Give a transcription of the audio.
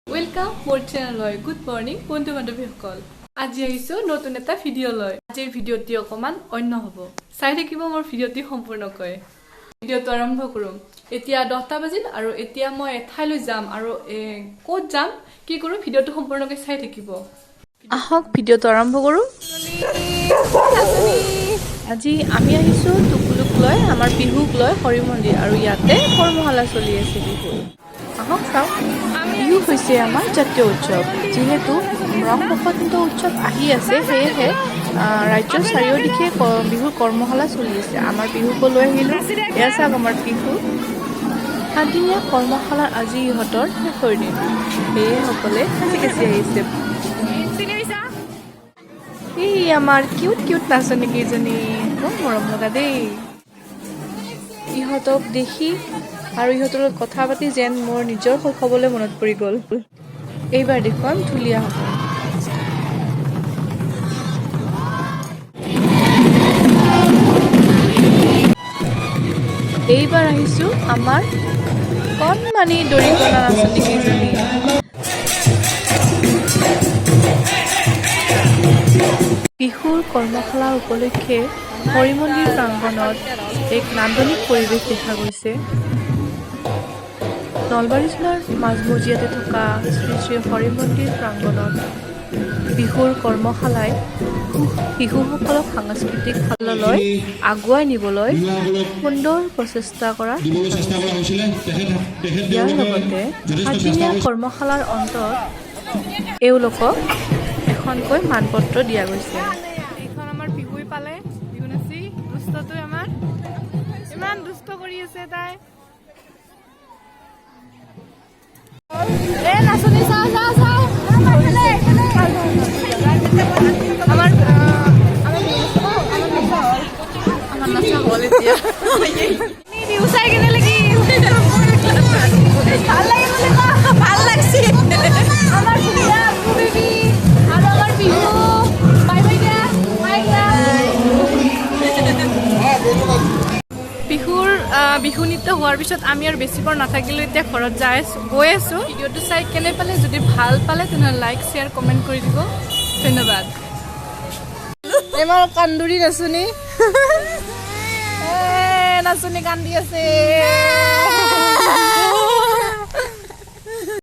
Welcome more channel. Good morning, বন্ধু বান্ধৱীসকল। আজি আহিছো নতুন এটা ভিডিও লৈ। আজিৰ ভিডিওটি অকমান অন্য হ'ব। চাই থাকিব মোৰ ভিডিওটি সম্পূৰ্ণকৈ। ভিডিওটো আৰম্ভ কৰিম। এতিয়া 10টা বাজিল আৰু এতিয়া মই ঠাইলৈ যাম আৰু ক'ত যাম কি কৰো ভিডিওটো সম্পূৰ্ণকৈ চাই থাকিব। আহক ভিডিওটো আৰম্ভ কৰো। আজি আমি আহিছো টুকুলুক লৈ আমাৰ বিহুক লৈ হৰি মন্দিৰ আৰু ইয়াতে কৰ্মশালা চলি আছে বিহু। আহক চাওক বিহু হৈছে আমাৰ জাতীয় উৎসৱ যেহেতু ৰং বসন্ত উৎসৱ আহি আছে সেয়েহে ৰাজ্যৰ চাৰিওদিশে বিহুৰ কৰ্মশালা চলি আছে আমাৰ বিহুক লৈ আহিলো এয়া চাওক আমাৰ বিহু 7 দিনীয়া কৰ্মশালাৰ আজি ইহঁতৰ শেষৰ দিন সেয়ে সকলে কাছি আহিছে এই আমাৰ কিউট নাচনী কেইজনী খুব মৰম লগা দেই ইহঁতক দেখি আৰু ইহঁতৰ লগত কথা পাতি যেন মোৰ নিজৰ শৈশৱলৈ মনত পৰি গ'ল এইবাৰ দেখুৱাম ধুলীয়া হ'ব এইবাৰ আহিছো আমাৰ কণমানি দৰিকণা নাচনী কেইজনী বিহুৰ কৰ্মশালা উপলক্ষে হৰি মন্দিৰ প্ৰাংগণত এক নান্দনিক পৰিৱেশ দেখা গৈছে নলবাৰী জিলাৰ মাজমজিয়াতে থকা শ্ৰী শ্ৰী হৰি মন্দিৰ প্ৰাংগণত বিহুৰ কৰ্মশালাই শিশুসকলক সাংস্কৃতিক ফাললৈ আগুৱাই নিবলৈ সুন্দৰ প্ৰচেষ্টা কৰা ইয়াৰ লগতে 7 দিনীয়া কৰ্মশালাৰ অন্তত এওঁলোকক এখনকৈ মানপত্ৰ দিয়া গৈছে এইখন আমাৰ বিহুই পালে বিহু নাচি দুষ্টটোৱে আমাৰ ইমান দুষ্ট কৰি আছে তাই নাচনী চাও আমাৰ নাচা হল এতিয়া বিহু চাই কেনে লাগি ভাল লাগছে আমাৰ ধুনীয়া বেবী আৰু আমাৰ বিহু বাই বাই দিয়া বিহু নৃত্য হোৱাৰ পিছত আমি আৰু বেছি পৰ নাথাকিলো এতিয়া ঘৰত গৈ আছো ভিডিওটো চাই কেনে পালে যদি ভাল পালে তেনেহ'লে লাইক শ্বেয়াৰ কমেণ্ট কৰি দিব ধন্যবাদ এমাৰ কান্দুৰি নাচনী নাচনী কান্দি আছে